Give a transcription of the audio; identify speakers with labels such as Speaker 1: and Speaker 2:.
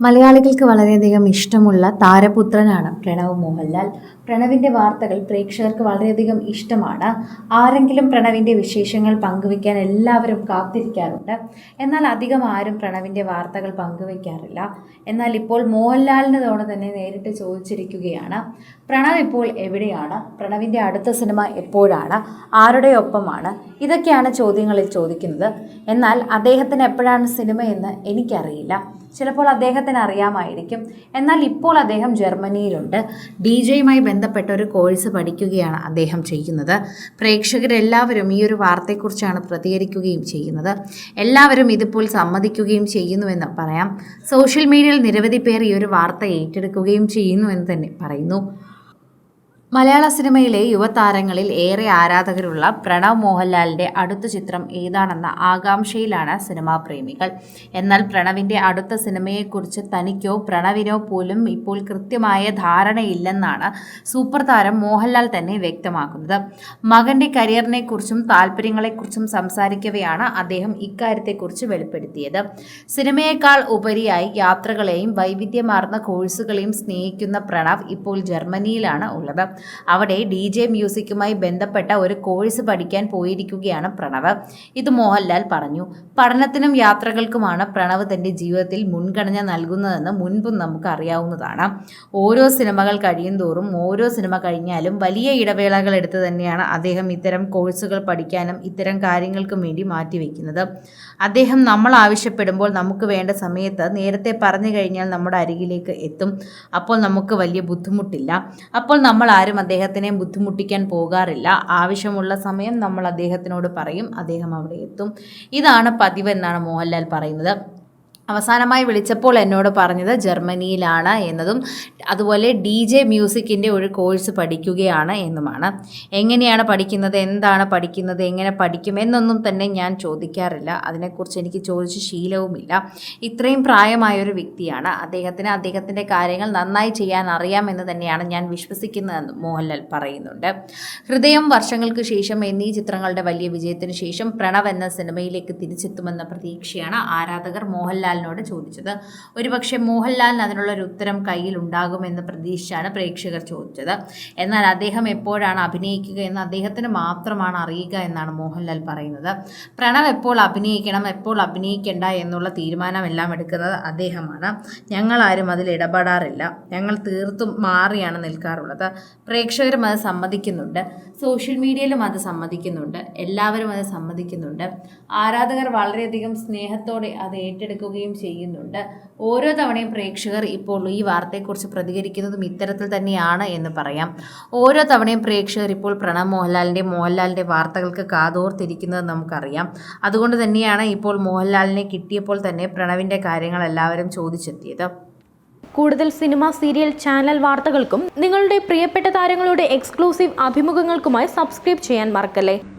Speaker 1: മലയാളികൾക്ക് വളരെയധികം ഇഷ്ടമുള്ള താരപുത്രനാണ് പ്രണവ് മോഹൻലാൽ. പ്രണവിൻ്റെ വാർത്തകൾ പ്രേക്ഷകർക്ക് വളരെയധികം ഇഷ്ടമാണ്. ആരെങ്കിലും പ്രണവിൻ്റെ വിശേഷങ്ങൾ പങ്കുവയ്ക്കാൻ എല്ലാവരും കാത്തിരിക്കാറുണ്ട്. എന്നാൽ അധികം ആരും പ്രണവിൻ്റെ വാർത്തകൾ പങ്കുവയ്ക്കാറില്ല. എന്നാൽ ഇപ്പോൾ മോഹൻലാലിനോട് തന്നെ നേരിട്ട് ചോദിച്ചിരിക്കുകയാണ്, പ്രണവ് ഇപ്പോൾ എവിടെയാണ്, പ്രണവിൻ്റെ അടുത്ത സിനിമ എപ്പോഴാണ്, ആരുടെ ഒപ്പമാണ്, ഇതൊക്കെയാണ് ചോദ്യങ്ങളിൽ ചോദിക്കുന്നത്. എന്നാൽ അദ്ദേഹത്തിന് എപ്പോഴാണ് സിനിമയെന്ന് എനിക്കറിയില്ല. ചിലപ്പോൾ അദ്ദേഹത്തിന് അറിയാമായിരിക്കും. എന്നാൽ ഇപ്പോൾ അദ്ദേഹം ജർമ്മനിയിലുണ്ട്. DJയുമായി ബന്ധപ്പെട്ട ഒരു കോഴ്സ് പഠിക്കുകയാണ് അദ്ദേഹം ചെയ്യുന്നത്. പ്രേക്ഷകരെല്ലാവരും ഈ ഒരു വാർത്തയെക്കുറിച്ചാണ് പ്രതികരിക്കുകയും ചെയ്യുന്നത്. എല്ലാവരും ഇതിപ്പോൾ സമ്മതിക്കുകയും ചെയ്യുന്നുവെന്ന് പറയാം. സോഷ്യൽ മീഡിയയിൽ നിരവധി പേർ ഈ ഒരു വാർത്ത ഏറ്റെടുക്കുകയും ചെയ്യുന്നുവെന്ന് തന്നെ പറയുന്നു. മലയാള സിനിമയിലെ യുവതാരങ്ങളിൽ ഏറെ ആരാധകരുള്ള പ്രണവ് മോഹൻലാലിൻ്റെ അടുത്ത ചിത്രം ഏതാണെന്ന ആകാംക്ഷയിലാണ് സിനിമാ പ്രേമികൾ. എന്നാൽ പ്രണവിൻ്റെ അടുത്ത സിനിമയെക്കുറിച്ച് തനിക്കോ പ്രണവിനോ പോലും ഇപ്പോൾ കൃത്യമായ ധാരണയില്ലെന്നാണ് സൂപ്പർ താരം മോഹൻലാൽ തന്നെ വ്യക്തമാക്കുന്നത്. മകൻ്റെ കരിയറിനെക്കുറിച്ചും താല്പര്യങ്ങളെക്കുറിച്ചും സംസാരിക്കവെയാണ് അദ്ദേഹം ഇക്കാര്യത്തെക്കുറിച്ച് വെളിപ്പെടുത്തിയത്. സിനിമയേക്കാൾ ഉപരിയായി യാത്രകളെയും വൈവിധ്യമാർന്ന കോഴ്സുകളെയും സ്നേഹിക്കുന്ന പ്രണവ് ഇപ്പോൾ ജർമ്മനിയിലാണ് ഉള്ളത്. അവിടെ DJ മ്യൂസിക്കുമായി ബന്ധപ്പെട്ട ഒരു കോഴ്സ് പഠിക്കാൻ പോയിരിക്കുകയാണ് പ്രണവ്. ഇത് മോഹൻലാൽ പറഞ്ഞു. പഠനത്തിനും യാത്രകൾക്കുമാണ് പ്രണവ് തൻ്റെ ജീവിതത്തിൽ മുൻഗണന നൽകുന്നതെന്ന് മുൻപും നമുക്ക് അറിയാവുന്നതാണ്. ഓരോ സിനിമകൾ കഴിയുന്തോറും ഓരോ സിനിമ കഴിഞ്ഞാലും വലിയ ഇടവേളകൾ എടുത്ത് തന്നെയാണ് അദ്ദേഹം ഇത്തരം കോഴ്സുകൾ പഠിക്കാനും ഇത്തരം കാര്യങ്ങൾക്കും വേണ്ടി മാറ്റിവെക്കുന്നത്. അദ്ദേഹം നമ്മൾ ആവശ്യപ്പെടുമ്പോൾ നമുക്ക് വേണ്ട സമയത്ത് നേരത്തെ പറഞ്ഞു കഴിഞ്ഞാൽ നമ്മുടെ അരികിലേക്ക് എത്തും. അപ്പോൾ നമുക്ക് വലിയ ബുദ്ധിമുട്ടില്ല. അപ്പോൾ നമ്മൾ ആരും അദ്ദേഹത്തിനെ ബുദ്ധിമുട്ടിക്കാൻ പോകാറില്ല. ആവശ്യമുള്ള സമയം നമ്മൾ അദ്ദേഹത്തിനോട് പറയും, അദ്ദേഹം അവിടെ എത്തും. ഇതാണ് പതിവെന്നാണ് മോഹൻലാൽ പറയുന്നത്. അവസാനമായി വിളിച്ചപ്പോൾ എന്നോട് പറഞ്ഞത് ജർമ്മനിയിലാണ് എന്നതും അതുപോലെ DJ മ്യൂസിക്കിൻ്റെ ഒരു കോഴ്സ് പഠിക്കുകയാണ് എന്നുമാണ്. എങ്ങനെയാണ് പഠിക്കുന്നത്, എന്താണ് പഠിക്കുന്നത്, എങ്ങനെ പഠിക്കും എന്നൊന്നും തന്നെ ഞാൻ ചോദിക്കാറില്ല. അതിനെക്കുറിച്ച് എനിക്ക് ചോദിച്ച് ശീലവുമില്ല. ഇത്രയും പ്രായമായൊരു വ്യക്തിയാണ്. അദ്ദേഹത്തിൻ്റെ കാര്യങ്ങൾ നന്നായി ചെയ്യാൻ അറിയാമെന്ന് തന്നെയാണ് ഞാൻ വിശ്വസിക്കുന്നതെന്ന് മോഹൻലാൽ പറയുന്നുണ്ട്. ഹൃദയം, വർഷങ്ങൾക്ക് ശേഷം എന്നീ ചിത്രങ്ങളുടെ വലിയ വിജയത്തിന് ശേഷം പ്രണവ് എന്ന സിനിമയിലേക്ക് തിരിച്ചെത്തുമെന്ന പ്രതീക്ഷയാണ് ആരാധകർ മോഹൻലാൽ ചോദിച്ചത്. ഒരുപക്ഷെ മോഹൻലാലിന് അതിനുള്ളൊരു ഉത്തരം കയ്യിൽ ഉണ്ടാകുമെന്ന് പ്രതീക്ഷിച്ചാണ് പ്രേക്ഷകർ ചോദിച്ചത്. എന്നാൽ അദ്ദേഹം എപ്പോഴാണ് അഭിനയിക്കുക എന്ന് അദ്ദേഹത്തിന് മാത്രമാണ് അറിയുക എന്നാണ് മോഹൻലാൽ പറയുന്നത്. പ്രണവ് എപ്പോൾ അഭിനയിക്കണം, എപ്പോൾ അഭിനയിക്കേണ്ട എന്നുള്ള തീരുമാനമെല്ലാം എടുക്കുന്നത് അദ്ദേഹമാണ്. ഞങ്ങളാരും അതിൽ ഇടപെടാറില്ല. ഞങ്ങൾ തീർത്തും മാറിയാണ് നിൽക്കാറുള്ളത്. പ്രേക്ഷകരും അത് സമ്മതിക്കുന്നുണ്ട്. സോഷ്യൽ മീഡിയയിലും അത് സമ്മതിക്കുന്നുണ്ട്. എല്ലാവരും അത് സമ്മതിക്കുന്നുണ്ട്. ആരാധകർ വളരെയധികം സ്നേഹത്തോടെ അത് ഏറ്റെടുക്കുകയും ചെയ്യുന്നുണ്ട്. ഓരോ തവണയും പ്രേക്ഷകർ ഇപ്പോൾ ഈ വാർത്തയെക്കുറിച്ച് പ്രതികരിക്കുന്നതും ഇത്തരത്തിൽ തന്നെയാണ് എന്ന് പറയാം. ഓരോ തവണയും പ്രേക്ഷകർ ഇപ്പോൾ പ്രണവ് മോഹൻലാലിൻ്റെ വാർത്തകൾക്ക് കാതോർത്തിരിക്കുന്നത് നമുക്കറിയാം. അതുകൊണ്ട് തന്നെയാണ് ഇപ്പോൾ മോഹൻലാലിനെ കിട്ടിയപ്പോൾ തന്നെ പ്രണവിൻ്റെ കാര്യങ്ങൾ എല്ലാവരും ചോദിച്ചെത്തിയത്.
Speaker 2: കൂടുതൽ സിനിമ, സീരിയൽ, ചാനൽ വാർത്തകൾക്കും നിങ്ങളുടെ പ്രിയപ്പെട്ട താരങ്ങളുടെ എക്സ്ക്ലൂസീവ് അഭിമുഖങ്ങൾക്കുമായി സബ്സ്ക്രൈബ് ചെയ്യാൻ മറക്കല്ലേ.